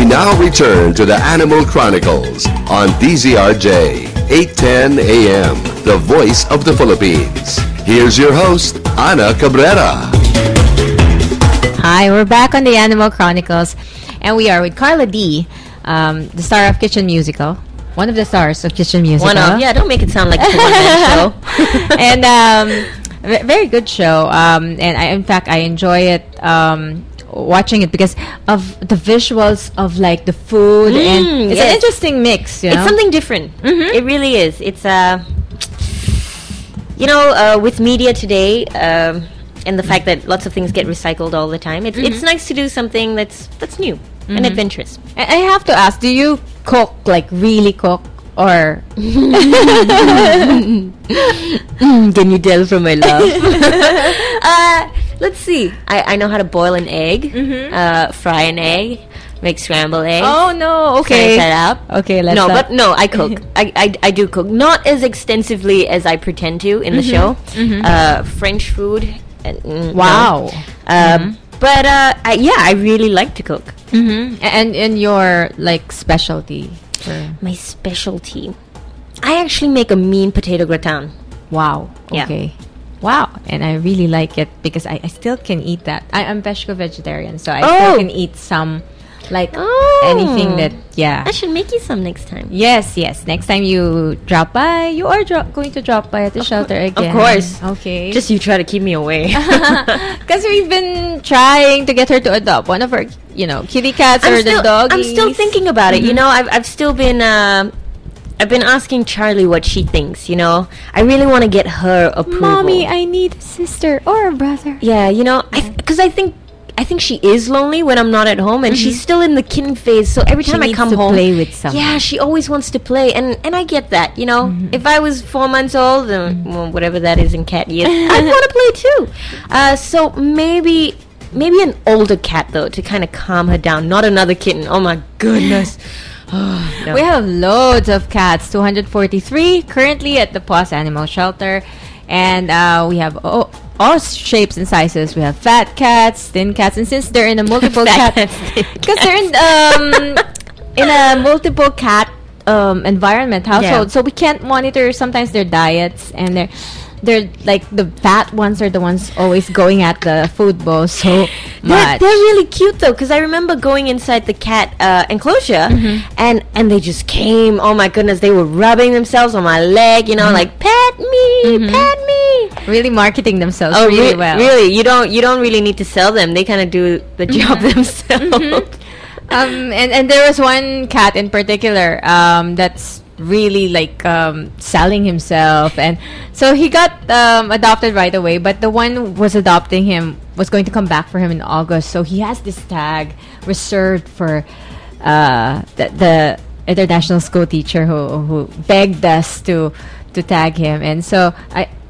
now return to the Animal Chronicles on Dzrj810 AM, the voice of the Philippines. Here's your host, Ana Cabrera. Hi, we're back on the Animal Chronicles, and we are with Carla D, the star of Kitchen Musical. One of the stars of Kitchen Musical. Don't make it sound like it's a one-man show. And very good show. And in fact, I enjoy it. Watching it because of the visuals of like the food, and it's an interesting mix. It's something different. It really is. It's with media today, and the fact that lots of things get recycled all the time. It's nice to do something that's new and adventurous. I have to ask: do you cook, like really cook, or can you tell from my laugh? Let's see. I know how to boil an egg, fry an egg, make scrambled eggs. Oh no! Okay, set up. Okay, let's. No, I cook. I do cook, not as extensively as I pretend to in the show. French food. Wow. But I really like to cook. And your like specialty. My specialty. I actually make a mean potato gratin. Wow. Yeah. Okay. Wow. And I really like it because I still can eat that. I'm pesco-vegetarian, so I still can eat some, like anything that, I should make you some next time. Yes. Next time you drop by, you are going to drop by at the shelter again. Of course. Okay. Just you try to keep me away. Because we've been trying to get her to adopt one of her, kitty cats or the doggies. I'm still thinking about it. I've still been... I've been asking Charlie what she thinks, I really want to get her approval. Mommy, I need a sister or a brother. Yeah, because I think she is lonely when I'm not at home, and she's still in the kitten phase, so every time I come home... She needs to play with someone. Yeah, she always wants to play, and I get that, If I was 4 months old, well, whatever that is in cat years, I'd want to play too. So maybe an older cat, though, to kind of calm her down. Not another kitten. Oh, my goodness. No. We have loads of cats, 243 currently at the PAWS Animal Shelter, and we have all shapes and sizes. We have fat cats, thin cats, and since they're in a multiple cat, because they're in a multiple cat environment household, so we can't monitor sometimes their diets, and they're like the fat ones are the ones always going at the food bowl so much. They're really cute though, because I remember going inside the cat enclosure, and they just came. Oh my goodness, they were rubbing themselves on my leg, like pet me, pet me. Really marketing themselves really well. Really, you don't really need to sell them. They kind of do the job themselves. And there was one cat in particular that's really like selling himself, and so he got adopted right away, but the one who was adopting him was going to come back for him in August, so he has this tag reserved for the international school teacher who begged us to tag him. And so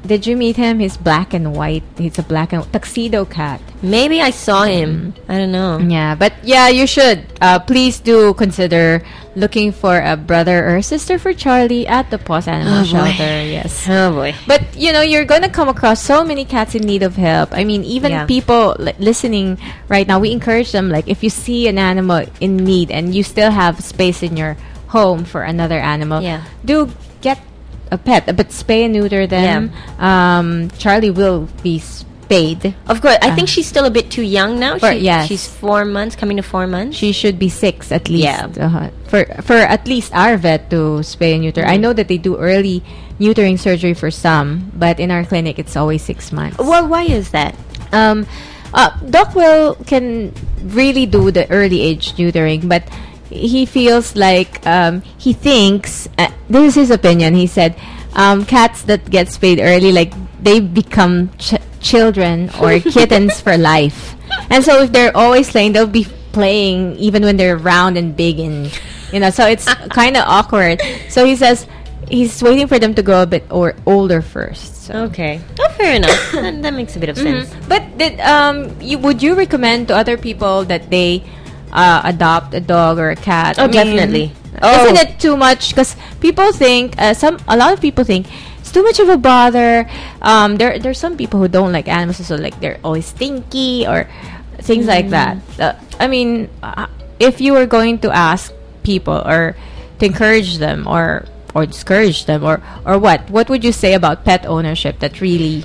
did you meet him? He's black and white. He's a black and tuxedo cat. Maybe I saw him. I don't know. Yeah, but you should. Please do consider looking for a brother or a sister for Charlie at the PAWS Animal Shelter. Yes. Oh boy. But you're gonna come across so many cats in need of help. I mean, even people listening right now, we encourage them. Like, if you see an animal in need and you still have space in your home for another animal, do get a pet, but spay and neuter them. Charlie will be spayed. Of course. I think she's still a bit too young now. She's 4 months, coming to 4 months. She should be 6 at least. For at least our vet to spay and neuter. I know that they do early neutering surgery for some, but in our clinic it's always 6 months. Well, why is that? Doc Will can really do the early age neutering, but he feels like he thinks this is his opinion. He said cats that get spayed early, like they become children or kittens for life, and so if they're always playing, they'll be playing even when they're round and big, and so it's kind of awkward. So he says he's waiting for them to grow a bit older first. So. Okay. Oh, fair enough. that makes a bit of sense. But would you recommend to other people that they adopt a dog or a cat? Oh, definitely. Isn't it too much? Because people think a lot of people think it's too much of a bother. There's some people who don't like animals, so like they're always stinky or things like that. if you were going to ask people or to encourage them or discourage them or what would you say about pet ownership that really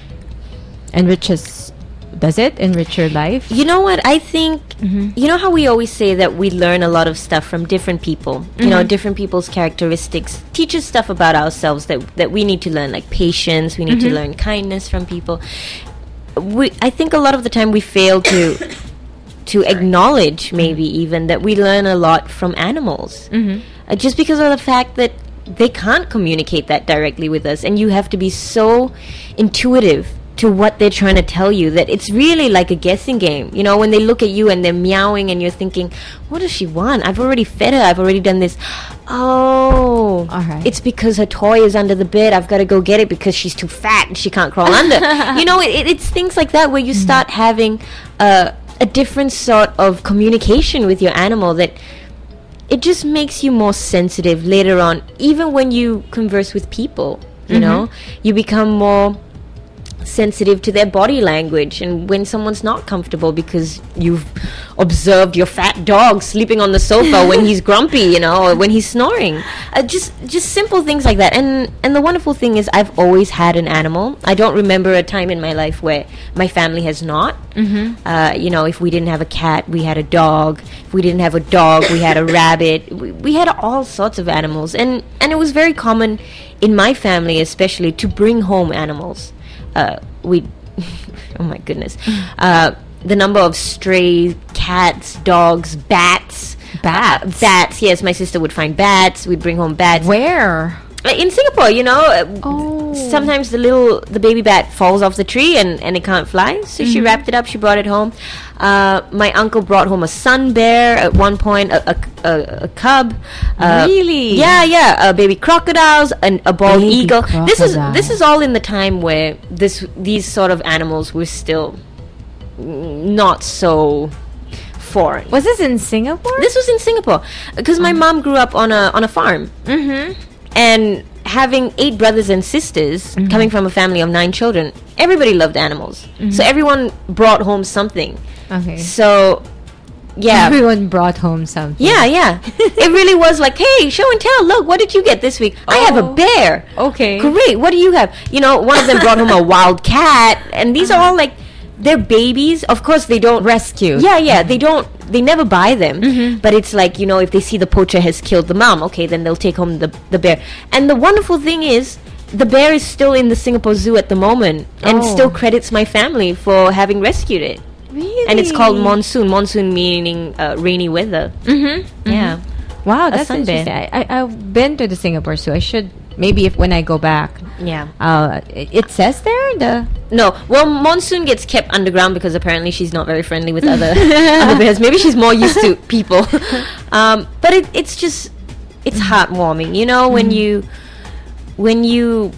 does it enrich your life? You know what? I think, you know how we always say that we learn a lot of stuff from different people, you know, different people's characteristics teach us stuff about ourselves that we need to learn, like patience, we need to learn kindness from people. I think a lot of the time we fail to acknowledge maybe even that we learn a lot from animals. Just because of the fact that they can't communicate that directly with us, and you have to be so intuitive to what they're trying to tell you that it's really like a guessing game. You know, when they look at you and they're meowing and you're thinking, what does she want? I've already fed her, I've already done this. Oh, all right. It's because her toy is under the bed, I've got to go get it because she's too fat and she can't crawl under. You know, it's things like that where you start having a different sort of communication with your animal that it just makes you more sensitive later on. Even when you converse with people, you know, you become more sensitive to their body language, and when someone's not comfortable because you've observed your fat dog sleeping on the sofa when he's grumpy, you know, or when he's snoring, just simple things like that. And the wonderful thing is I've always had an animal. I don't remember a time in my life where my family has not. You know, if we didn't have a cat, we had a dog. If we didn't have a dog, we had a rabbit. We had all sorts of animals, and it was very common in my family especially to bring home animals. We oh my goodness, the number of stray cats, dogs, bats. Yes, my sister would find bats. We'd bring home bats. Where? In Singapore, you know. Sometimes the baby bat falls off the tree and it can't fly, so she wrapped it up, she brought it home. My uncle brought home a sun bear at one point, a cub. Really? Yeah, baby crocodiles and a bald Baby eagle. This crocodile. is all in the time where these sort of animals were still not so foreign. Was this in Singapore? This was in Singapore because my mom grew up on a farm. And having 8 brothers and sisters, coming from a family of 9 children, everybody loved animals. So everyone brought home something. Okay. So, yeah. Everyone brought home something. Yeah. It really was like, hey, show and tell. Look, what did you get this week? I have a bear. Okay. Great. What do you have? You know, one of them brought home a wild cat. And these are all like, they're babies. Of course, they don't Rescue. Yeah. They never buy them. But it's like, you know, if they see the poacher has killed the mom, okay, then they'll take home the bear. And the wonderful thing is, the bear is still in the Singapore Zoo at the moment and still credits my family for having rescued it. Really? And it's called Monsoon. Monsoon meaning rainy weather. Yeah. Wow, that's sun bear. interesting. I've been to the Singapore Zoo. I should maybe when I go back. Yeah. It says there No. Well, Monsoon gets kept underground because apparently she's not very friendly with other bears. Maybe she's more used to people. But it's just it's heartwarming, you know, when you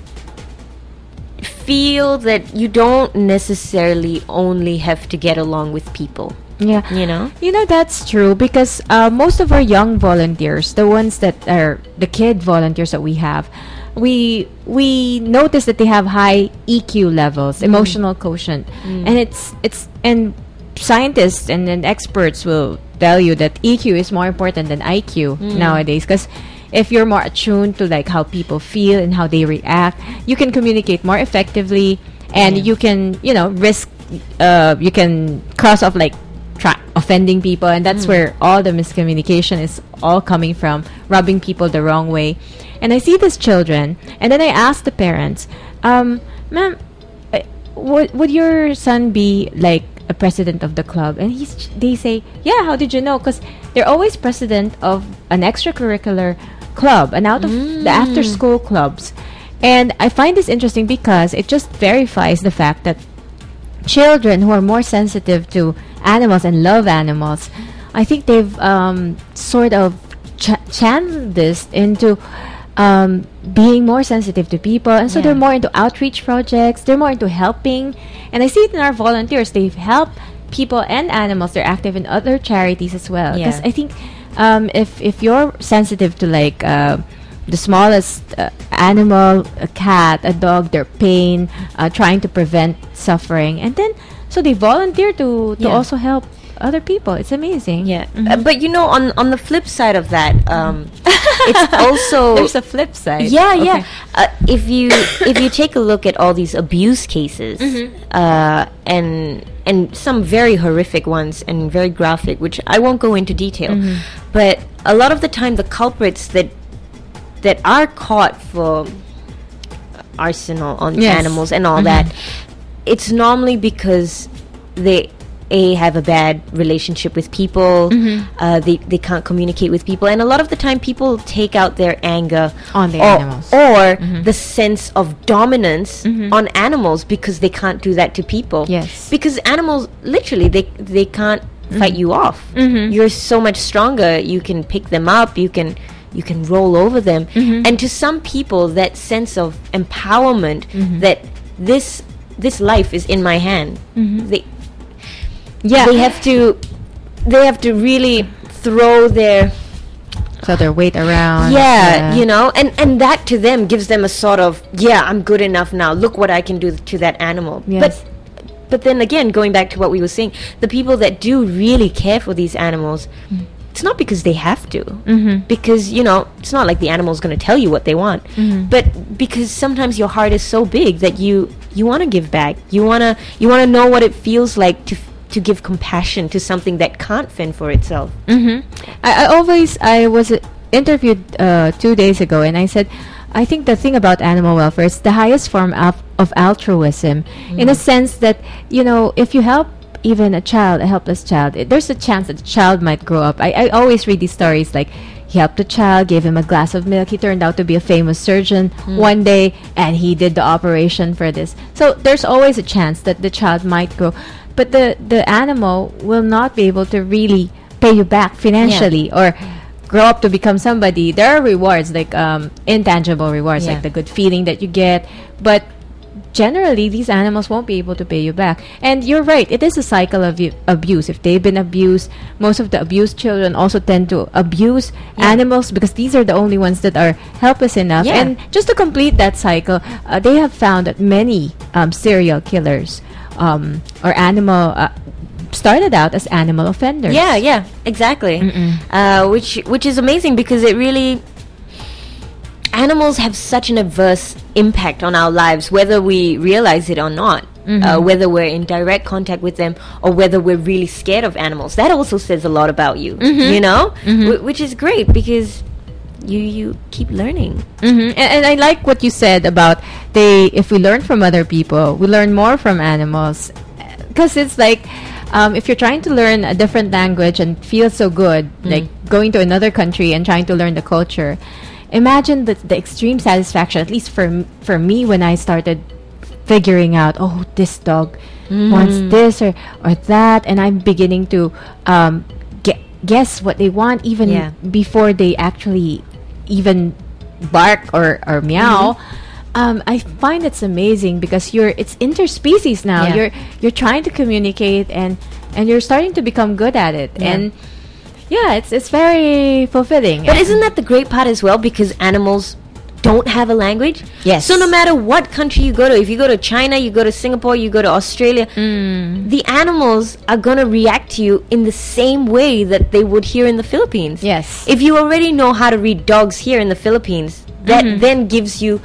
feel that you don't necessarily only have to get along with people. Yeah. You know, that's true because most of our young volunteers, the ones that are the kid volunteers that we have, we notice that they have high EQ levels, emotional quotient, and it's and scientists and experts will tell you that EQ is more important than IQ nowadays, because if you're more attuned to like how people feel and how they react, you can communicate more effectively, and you can you can cross off like offending people, and that's where all the miscommunication is all coming from, rubbing people the wrong way. And I see these children, and then I ask the parents, ma'am, would your son be like a president of the club? And they say, yeah, how did you know? Because they're always president of an extracurricular club and out of the after school clubs. And I find this interesting because it just verifies the fact that children who are more sensitive to animals and love animals, I think they've sort of channeled this into being more sensitive to people, and so they're more into outreach projects, they're more into helping. And I see it in our volunteers, they've helped people and animals. They're active in other charities as well, because I think if you're sensitive to like the smallest animal, a cat, a dog, their pain, trying to prevent suffering, and then so they volunteer to also help other people. It's amazing. Yeah. But you know, on the flip side of that, it's also There's a flip side. Yeah, Okay. yeah. If you take a look at all these abuse cases, and some very horrific ones and very graphic, which I won't go into detail, but a lot of the time the culprits that are caught for arsenal on Yes. animals and all that, it's normally because they have a bad relationship with people. They can't communicate with people, and a lot of the time people take out their anger On the animals. or the sense of dominance on animals because they can't do that to people. Yes. Because animals literally they can't fight you off. You're so much stronger. You can pick them up. You can roll over them. And to some people, that sense of empowerment that this life is in my hand. They have to really throw their weight around. you know, and that to them gives them a sort of, I'm good enough now. Look what I can do to that animal. Yes. But then again, going back to what we were saying, the people that do really care for these animals, it's not because they have to. Because, you know, it's not like the animal's going to tell you what they want. But because sometimes your heart is so big that you want to give back. You want to know what it feels like to give compassion to something that can't fend for itself. I was interviewed 2 days ago, and I said, I think the thing about animal welfare is the highest form of altruism, in a sense that, you know, if you help even a helpless child, there's a chance that the child might grow up. I always read these stories like, he helped a child, gave him a glass of milk. He turned out to be a famous surgeon one day, and he did the operation for this. So there's always a chance that the child might grow. But the animal will not be able to really pay you back financially or grow up to become somebody. There are rewards, like intangible rewards, like the good feeling that you get. But generally, these animals won't be able to pay you back. And you're right, it is a cycle of abuse. If they've been abused, most of the abused children also tend to abuse animals because these are the only ones that are helpless enough. And just to complete that cycle, they have found that many serial killers or animal started out as animal offenders. Yeah, exactly. Which is amazing because it really, animals have such an adverse impact on our lives, whether we realize it or not. Whether we're in direct contact with them or whether we're really scared of animals. That also says a lot about you, you know, which is great because you keep learning. And I like what you said about if we learn from other people, we learn more from animals, because it's like if you're trying to learn a different language and feel so good, like going to another country and trying to learn the culture, imagine the extreme satisfaction, at least for me, when I started figuring out, this dog wants this or that, and I'm beginning to guess what they want even before they actually even bark or meow. I find it's amazing because it's interspecies now. You're trying to communicate and you're starting to become good at it. And it's very fulfilling. But isn't that the great part as well? Because animals don't have a language. Yes. So no matter what country you go to, if you go to China, you go to Singapore, you go to Australia, the animals are going to react to you in the same way that they would here in the Philippines. Yes. If you already know how to read dogs here in the Philippines, that then gives you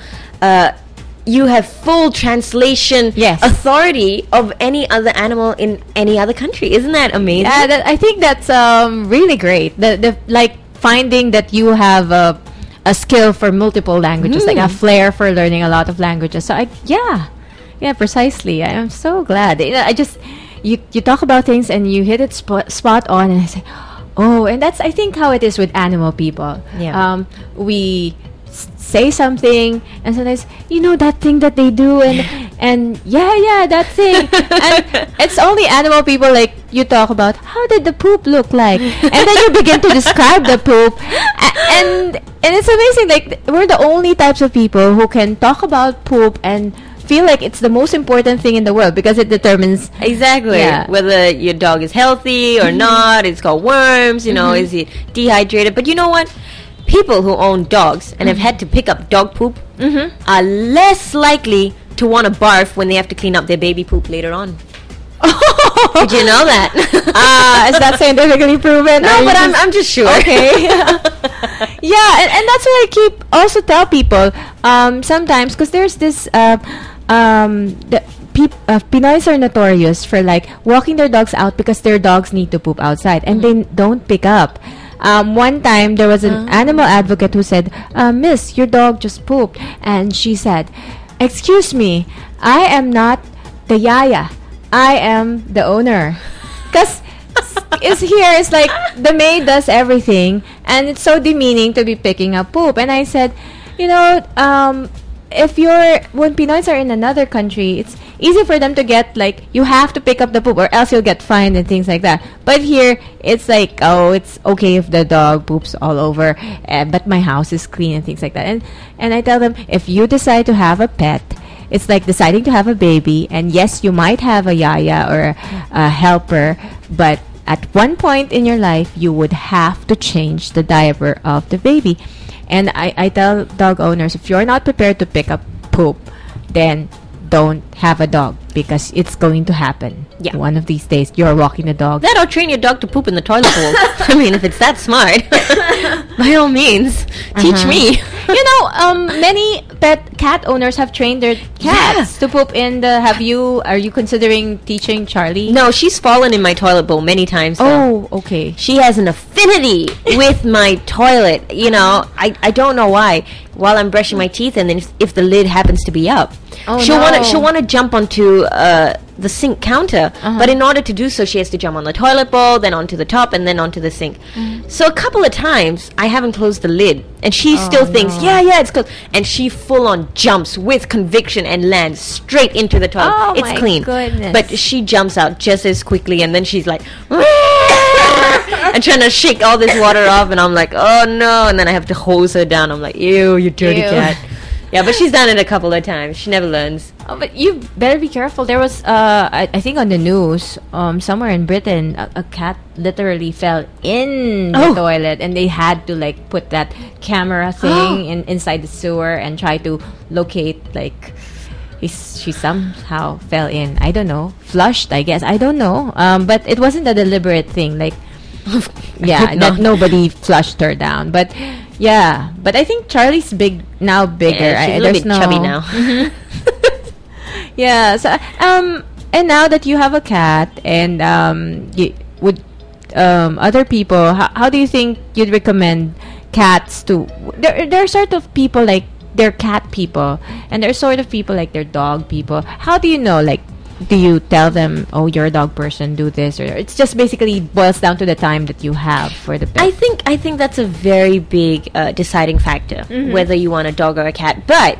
you have full translation authority of any other animal in any other country. Isn't that amazing? Yeah, I think that's really great. The like finding that you have a skill for multiple languages, like a flair for learning a lot of languages. So precisely. I am so glad. I just you talk about things and you hit it spot on, and I say, and that's I think how it is with animal people. Yeah. We say something and sometimes that thing that they do and that thing and it's only animal people, like you talk about how did the poop look like and then you begin to describe the poop and it's amazing, like we're the only types of people who can talk about poop and feel like it's the most important thing in the world because it determines whether your dog is healthy or not. It's called worms, is he dehydrated? But you know what? People who own dogs and have had to pick up dog poop are less likely to want to barf when they have to clean up their baby poop later on. Did you know that? Is that scientifically proven? No, but I'm just sure. Okay. Yeah, and that's what I keep also tell people. Sometimes, because there's this Pinoys are notorious for like walking their dogs out because their dogs need to poop outside and they don't pick up. One time there was an animal advocate who said, "Miss, your dog just pooped," and she said, "Excuse me, I am not the yaya. I am the owner." Because it's like the maid does everything, and it's so demeaning to be picking up poop. And I said, when Pinoys are in another country, it's easy for them to get like, you have to pick up the poop or else you'll get fined and things like that. But here, it's like, oh, it's okay if the dog poops all over, but my house is clean and things like that. And I tell them, if you decide to have a pet, it's like deciding to have a baby, and yes, you might have a yaya or a helper, but at one point in your life, you would have to change the diaper of the baby. And I tell dog owners, if you're not prepared to pick up poop, then don't have a dog, because it's going to happen. Yeah. One of these days, you're walking the dog. That or train your dog to poop in the toilet bowl. I mean, if it's that smart, by all means, teach me. Many pet cat owners have trained their cats to poop in the. Are you considering teaching Charlie? No, she's fallen in my toilet bowl many times now. Oh, okay. She has an affinity with my toilet. I don't know why. While I'm brushing my teeth, and then if the lid happens to be up, she'll wanna jump onto the sink counter. But in order to do so, she has to jump on the toilet bowl, then onto the top, and then onto the sink. So a couple of times I haven't closed the lid, and she still thinks, yeah, it's closed, and she full on jumps with conviction and lands straight into the toilet. Oh, it's my clean, goodness. but she jumps out just as quickly, and then she's like, and trying to shake all this water off, and I'm like, oh no, and then I have to hose her down. I'm like, ew, you dirty cat. Yeah, but she's done it a couple of times. She never learns. Oh, but you better be careful. There was, I think on the news, somewhere in Britain, a cat literally fell in the toilet, and they had to like put that camera thing inside the sewer and try to locate like. She somehow fell in. I don't know. Flushed, I guess. I don't know. But it wasn't a deliberate thing. Like, that nobody flushed her down. But yeah. But I think Charlie's bigger. Yeah, she's a little bit chubby now. Yeah. So and now that you have a cat, and other people, how do you think you'd recommend cats to? There are sort of people like. They're cat people, and there's sort of people like they're dog people. How do you know? Like, do you tell them, "Oh, you're a dog person, do this," or it's just basically boils down to the time that you have for the pet? I think that's a very big deciding factor, whether you want a dog or a cat. But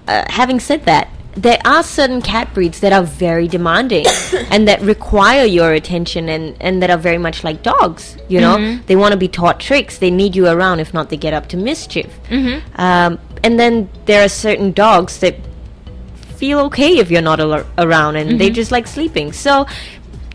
having said that, there are certain cat breeds that are very demanding and that require your attention, and that are very much like dogs. They want to be taught tricks. They need you around. If not, they get up to mischief. And then there are certain dogs that feel okay if you're not around, and they just like sleeping. So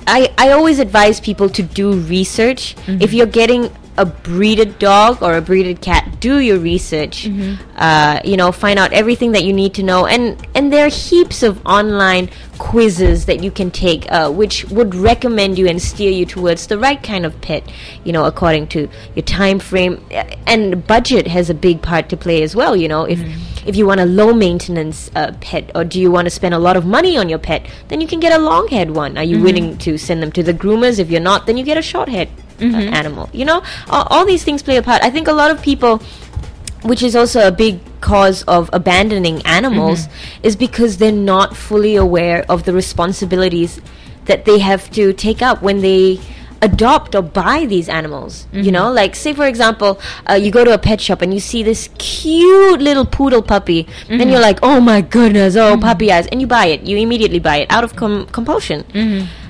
I always advise people to do research. If you're getting a breeded dog or a breeded cat, do your research. Find out everything that you need to know, and there are heaps of online quizzes that you can take, which would recommend you and steer you towards the right kind of pet, according to your time frame. And budget has a big part to play as well. If you want a low maintenance pet, or do you want to spend a lot of money on your pet, then you can get a long haired one. Are you willing to send them to the groomers? If you're not, then you get a short haired animal. All these things play a part. I think a lot of people, which is also a big cause of abandoning animals, is because they're not fully aware of the responsibilities that they have to take up when they adopt or buy these animals. Like, say for example, you go to a pet shop and you see this cute little poodle puppy, and you're like, oh my goodness, puppy eyes, and you buy it. You immediately buy it out of compulsion.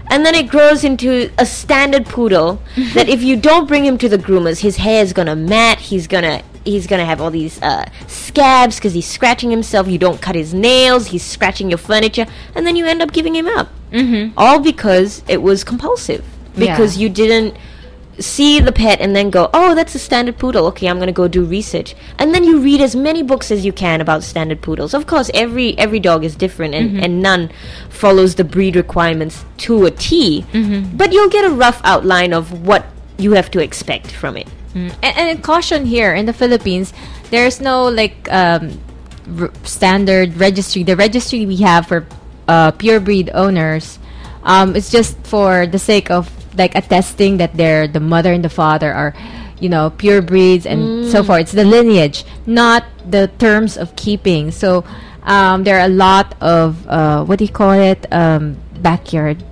And then it grows into a standard poodle that if you don't bring him to the groomers, his hair is gonna mat. He's gonna have all these scabs because he's scratching himself. You don't cut his nails. He's scratching your furniture, and then you end up giving him up. All because it was compulsive. Because you didn't see the pet and then go, oh, that's a standard poodle. Okay, I'm going to go do research. And then you read as many books as you can about standard poodles. Of course, every dog is different, and none follows the breed requirements to a T. But you'll get a rough outline of what you have to expect from it. And caution here, in the Philippines, there's no like standard registry. The registry we have for pure breed owners, it's just for the sake of like attesting that they're the mother and the father are, pure breeds and so forth. It's the lineage, not the terms of keeping. So there are a lot of what do you call it, backyard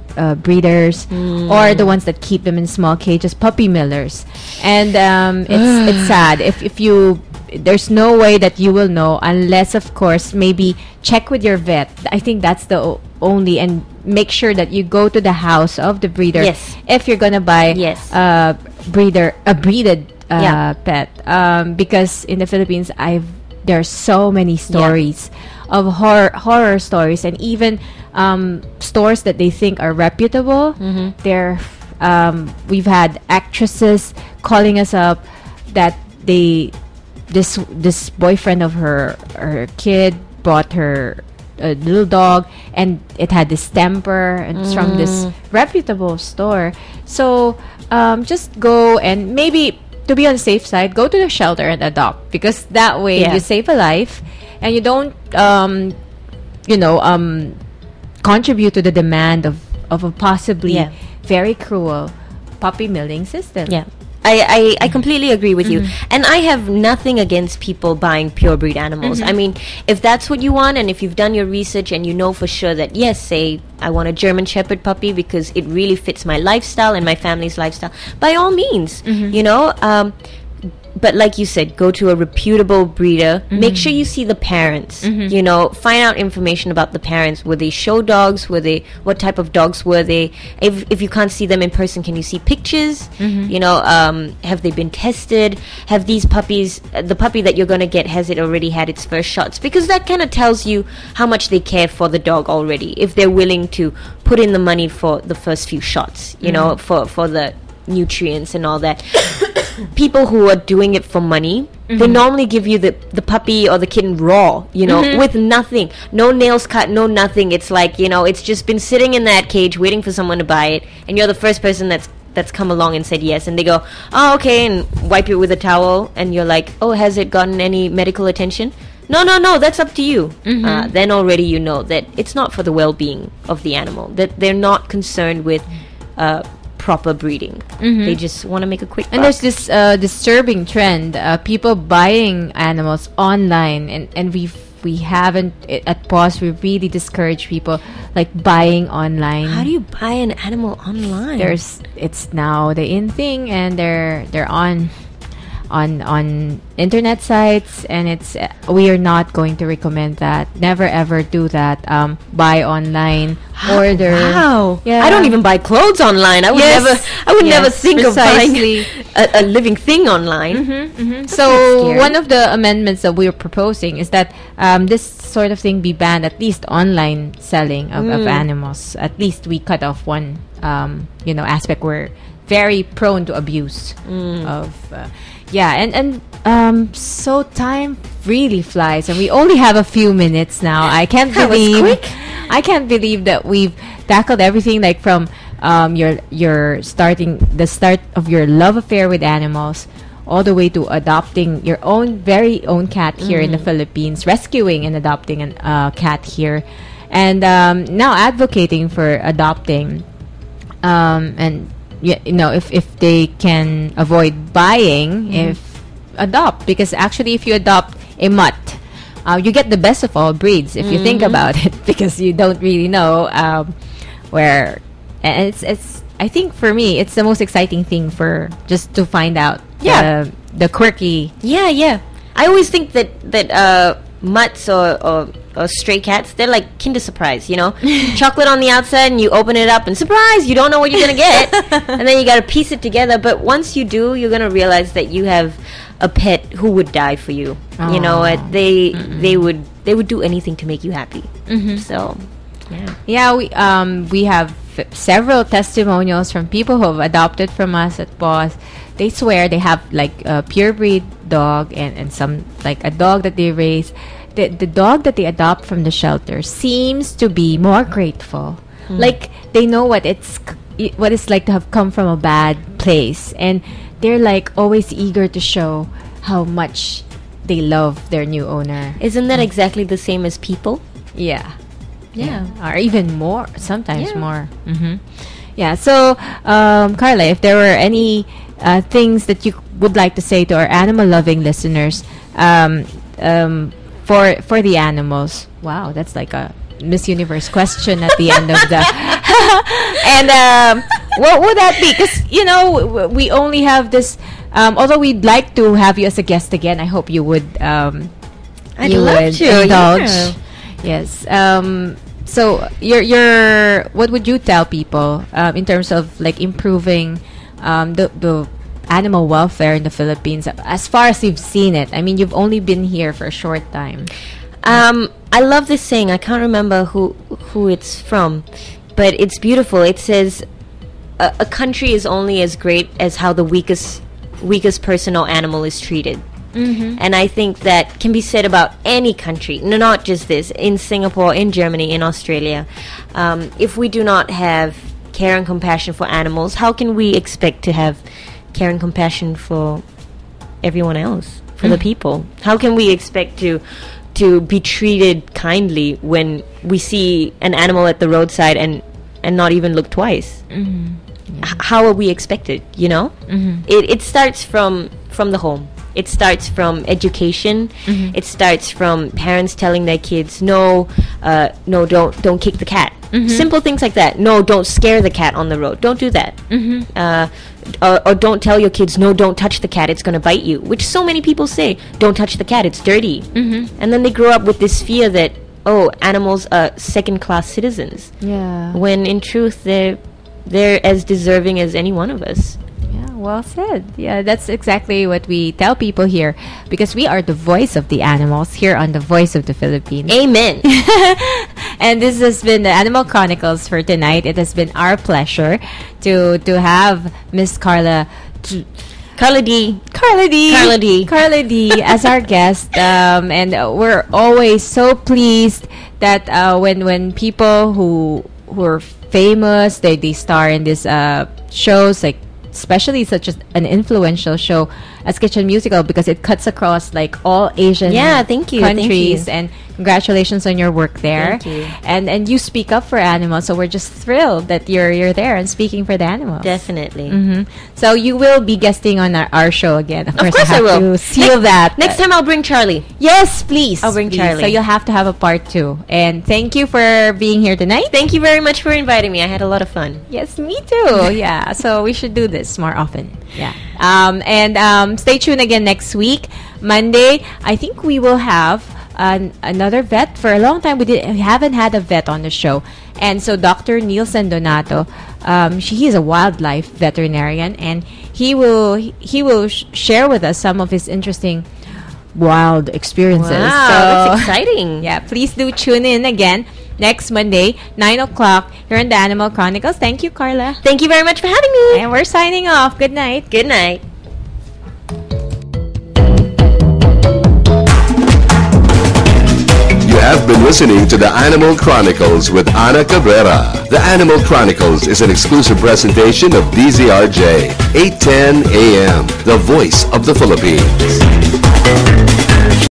breeders, or the ones that keep them in small cages, puppy millers. And it's sad if you, there's no way that you will know unless, of course, maybe check with your vet. I think that's the only, and make sure that you go to the house of the breeder if you're gonna buy a breeded pet, because in the Philippines there are so many stories of horror stories, and even stores that they think are reputable. We've had actresses calling us up that this boyfriend of her kid bought her a little dog, and it had this temper, and it's from this reputable store. So just go, and maybe to be on the safe side, go to the shelter and adopt, because that way you save a life and you don't contribute to the demand of a possibly very cruel puppy milling system. I completely agree with you. And I have nothing against people buying pure breed animals. I mean, if that's what you want, and if you've done your research and you know for sure that, yes, say I want a German Shepherd puppy because it really fits my lifestyle and my family's lifestyle, by all means, but like you said, go to a reputable breeder. Make sure you see the parents. Find out information about the parents. Were they show dogs? What type of dogs were they? If you can't see them in person, can you see pictures? Have they been tested? Have these puppies, the puppy that you're going to get, has it already had its first shots? Because that kind of tells you how much they care for the dog already, if they're willing to put in the money for the first few shots, for the nutrients and all that. People who are doing it for money, they normally give you the puppy or the kitten raw, with nothing, no nails cut, no nothing. It's like, it's just been sitting in that cage waiting for someone to buy it, and you're the first person that's come along and said yes, and they go, oh, okay, and wipe it with a towel, and you're like, oh, has it gotten any medical attention? No, that's up to you. Then already you know that it's not for the well-being of the animal, that they're not concerned with proper breeding. They just want to make a quick buck. And there's this disturbing trend, people buying animals online, and we haven't, at PAWS, we really discourage people like buying online. How do you buy an animal online? It's now the in thing, and they're on internet sites, and we are not going to recommend that. Never ever do that. Buy online, order. Wow. I don't even buy clothes online. I would never think of buying a living thing online. So one of the amendments that we're proposing is that this sort of thing be banned, at least online selling of animals. At least we cut off one aspect. We're very prone to abuse of so time really flies, and we only have a few minutes now. I can't believe that we've tackled everything, like from your the start of your love affair with animals, all the way to adopting your very own cat here in the Philippines, rescuing and adopting a cat here, and now advocating for adopting, and if they can avoid buying, adopt, because actually if you adopt a mutt, you get the best of all breeds if you think about it, because you don't really know where, and it's I think for me it's the most exciting thing, for just to find out the quirky. I always think that mutts or stray cats, they're like Kinder Surprise, chocolate on the outside, and you open it up and surprise, you don't know what you're gonna get, and then you gotta piece it together. But once you do, you're gonna realize that you have a pet who would die for you. You know what, they would do anything to make you happy. So we have several testimonials from people who have adopted from us at PAWS. They swear they have like a purebred dog and some like a dog that they raise. The dog that they adopt from the shelter seems to be more grateful. Like they know what it's like to have come from a bad place, and they're like always eager to show how much they love their new owner. Isn't that exactly the same as people? Yeah. Yeah. Or even more, sometimes Yeah. more. Yeah. So, Carla, if there were any things that you would like to say to our animal-loving listeners for the animals. Wow, that's like a Miss Universe question at the end of the... And what would that be? Because, you know, we only have this... although we'd like to have you as a guest again, I hope you would... I'd love to. Indulge. Yeah. Yes. So your what would you tell people in terms of like improving the animal welfare in the Philippines as far as you've seen it? I mean, you've only been here for a short time. I love this saying. I can't remember who it's from, but it's beautiful. It says a country is only as great as how the weakest person or animal is treated. And I think that can be said about any country, no, not just this. In Singapore, in Germany, in Australia, if we do not have care and compassion for animals, how can we expect to have care and compassion for everyone else, for the people? How can we expect to be treated kindly when we see an animal at the roadside and not even look twice? How are we expected, you know? It starts from the home. It starts from education. It starts from parents telling their kids, no, don't kick the cat. Simple things like that. No, don't scare the cat on the road. Don't do that. Or don't tell your kids, no, don't touch the cat, it's going to bite you. Which so many people say, don't touch the cat, it's dirty. And then they grow up with this fear that, oh, animals are second-class citizens. Yeah. When in truth, they're as deserving as any one of us. Well said. Yeah, that's exactly what we tell people here, because we are the voice of the animals here on the Voice of the Philippines. Amen. And this has been the Animal Chronicles for tonight. It has been our pleasure to have Miss Carla Carla D as our guest, and we're always so pleased that when people who are famous, they star in these shows, like especially such as an influential show as Kitchen Musical, because it cuts across like all Asian countries. And congratulations on your work there. Thank you. And you speak up for animals, so we're just thrilled that you're there and speaking for the animals. Definitely. So you will be guesting on our show again. Of course I will. To seal that. Next time I'll bring Charlie. Yes, please. I'll bring Charlie. So you'll have to have a part 2. And thank you for being here tonight. Thank you very much for inviting me. I had a lot of fun. Yes, me too. Yeah. So we should do this more often. Yeah. And stay tuned again next week, Monday. I think we will have another vet. For a long time we haven't had a vet on the show, and so Dr. Nielsen Donato, he is a wildlife veterinarian, and he will share with us some of his interesting wild experiences. Wow, so, that's exciting. Yeah, please do tune in again next Monday, 9 o'clock, here in the Animal Chronicles. Thank you, Carla. Thank you very much for having me. And we're signing off. Good night. Good night. You have been listening to the Animal Chronicles with Ana Cabrera. The Animal Chronicles is an exclusive presentation of Dzrj810am, the voice of the Philippines.